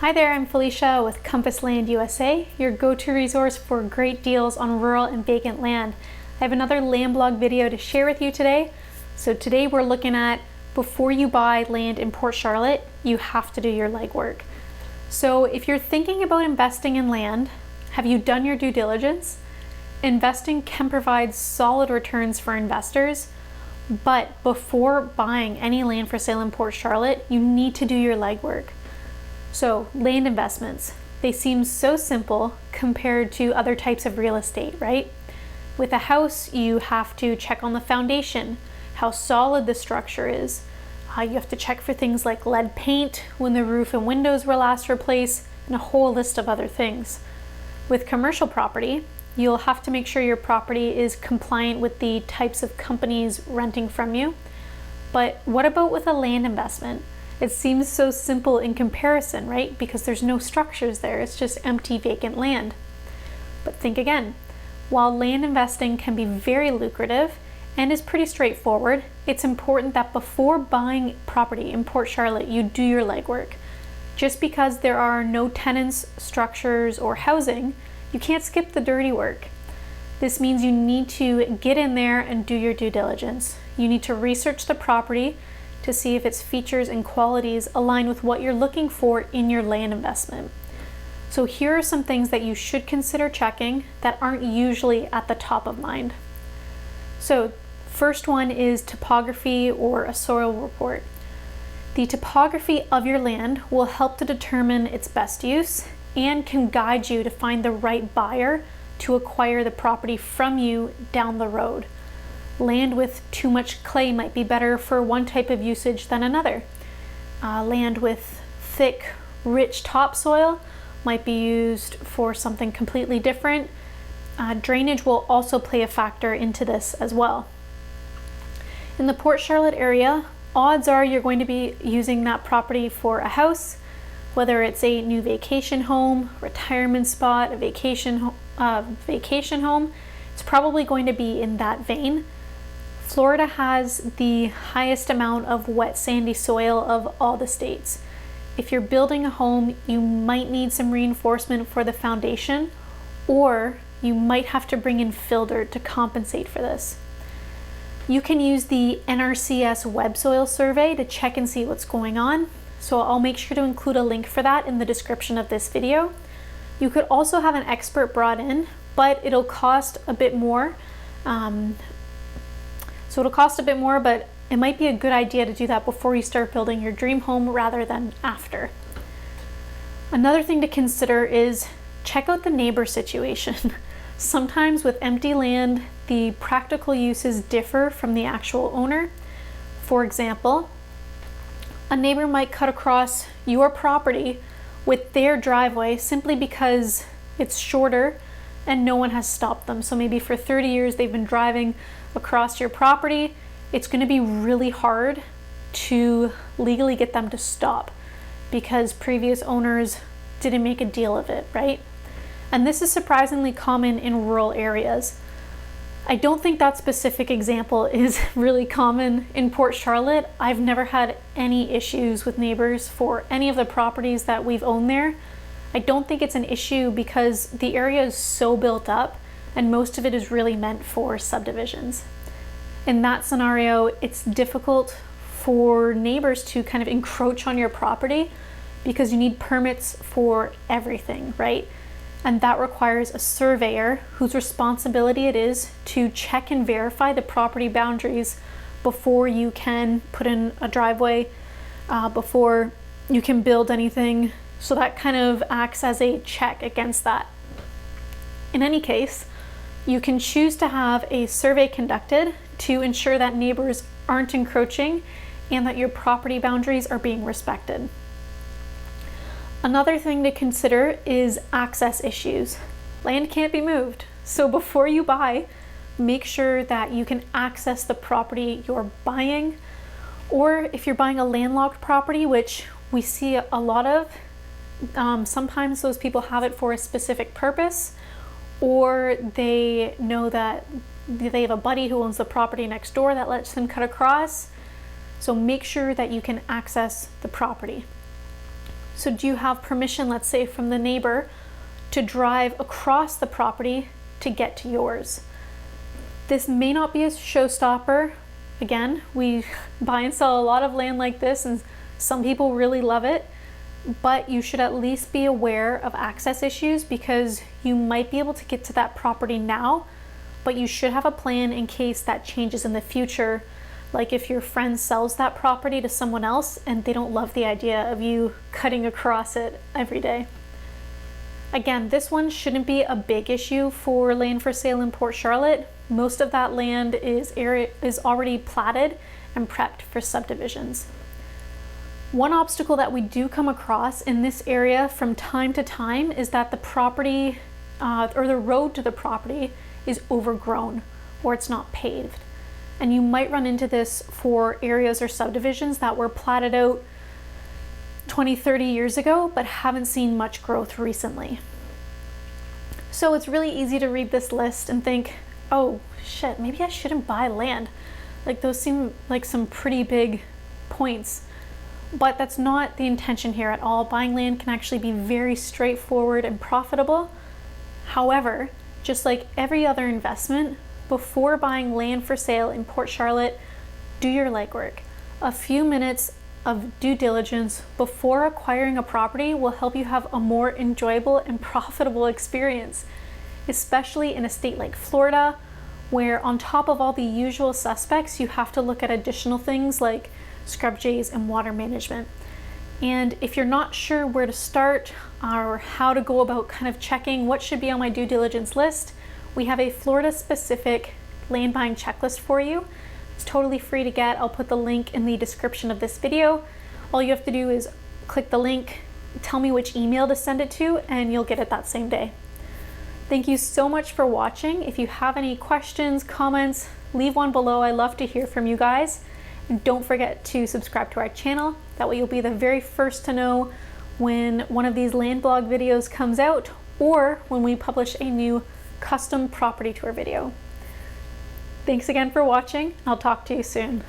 Hi there, I'm Felicia with Compass Land USA, your go-to resource for great deals on rural and vacant land. I have another land blog video to share with you today. So today we're looking at before you buy land in Port Charlotte, you have to do your legwork. So if you're thinking about investing in land, have you done your due diligence? Investing can provide solid returns for investors, but before buying any land for sale in Port Charlotte, you need to do your legwork. So land investments, they seem so simple compared to other types of real estate, right? With a house, you have to check on the foundation, how solid the structure is. You have to check for things like lead paint, when the roof and windows were last replaced, and a whole list of other things. With commercial property, you'll have to make sure your property is compliant with the types of companies renting from you. But what about with a land investment? It seems so simple in comparison, right? Because there's no structures there, it's just empty vacant land. But think again, while land investing can be very lucrative and is pretty straightforward, it's important that before buying property in Port Charlotte, you do your legwork. Just because there are no tenants, structures, or housing, you can't skip the dirty work. This means you need to get in there and do your due diligence. You need to research the property to see if its features and qualities align with what you're looking for in your land investment. So here are some things that you should consider checking that aren't usually at the top of mind. So first one is topography or a soil report. The topography of your land will help to determine its best use and can guide you to find the right buyer to acquire the property from you down the road. Land with too much clay might be better for one type of usage than another. Land with thick, rich topsoil might be used for something completely different. Drainage will also play a factor into this as well. In the Port Charlotte area, odds are you're going to be using that property for a house, whether it's a new vacation home, retirement spot, a vacation home. It's probably going to be in that vein. Florida has the highest amount of wet sandy soil of all the states. If you're building a home, you might need some reinforcement for the foundation, or you might have to bring in fill dirt to compensate for this. You can use the NRCS web soil survey to check and see what's going on. So I'll make sure to include a link for that in the description of this video. You could also have an expert brought in, but it'll cost a bit more. But it might be a good idea to do that before you start building your dream home rather than after. Another thing to consider is check out the neighbor situation. Sometimes with empty land, the practical uses differ from the actual owner. For example, a neighbor might cut across your property with their driveway simply because it's shorter and no one has stopped them. So maybe for 30 years they've been driving across your property. It's going to be really hard to legally get them to stop because previous owners didn't make a deal of it, right? And this is surprisingly common in rural areas. I don't think that specific example is really common in Port Charlotte. I've never had any issues with neighbors for any of the properties that we've owned there. I don't think it's an issue because the area is so built up and most of it is really meant for subdivisions. In that scenario, it's difficult for neighbors to kind of encroach on your property because you need permits for everything, right? And that requires a surveyor whose responsibility it is to check and verify the property boundaries before you can put in a driveway, before you can build anything. So that kind of acts as a check against that. In any case, you can choose to have a survey conducted to ensure that neighbors aren't encroaching and that your property boundaries are being respected. Another thing to consider is access issues. Land can't be moved, so before you buy, make sure that you can access the property you're buying, or if you're buying a landlocked property, which we see a lot of, sometimes those people have it for a specific purpose, or they know that they have a buddy who owns the property next door that lets them cut across. So make sure that you can access the property. So do you have permission, let's say from the neighbor, to drive across the property to get to yours? This may not be a showstopper. Again, we buy and sell a lot of land like this and some people really love it, but you should at least be aware of access issues because you might be able to get to that property now, but you should have a plan in case that changes in the future. Like if your friend sells that property to someone else and they don't love the idea of you cutting across it every day. Again, this one shouldn't be a big issue for land for sale in Port Charlotte. Most of that land is already platted and prepped for subdivisions. One obstacle that we do come across in this area from time to time is that the property or the road to the property is overgrown or it's not paved. And you might run into this for areas or subdivisions that were platted out 20, 30 years ago, but haven't seen much growth recently. So it's really easy to read this list and think, oh shit, maybe I shouldn't buy land. Like those seem like some pretty big points, but that's not the intention here at all. Buying land can actually be very straightforward and profitable. However, just like every other investment, before buying land for sale in Port Charlotte, do your legwork. A few minutes of due diligence before acquiring a property will help you have a more enjoyable and profitable experience, especially in a state like Florida, where on top of all the usual suspects, you have to look at additional things like scrub jays and water management. And if you're not sure where to start or how to go about kind of checking what should be on my due diligence list, we have a Florida specific land buying checklist for you. It's totally free to get. I'll put the link in the description of this video. All you have to do is click the link, tell me which email to send it to, and you'll get it that same day. Thank you so much for watching. If you have any questions, comments, leave one below. I love to hear from you guys. And don't forget to subscribe to our channel. That way you'll be the very first to know when one of these land blog videos comes out or when we publish a new custom property tour video. Thanks again for watching. I'll talk to you soon.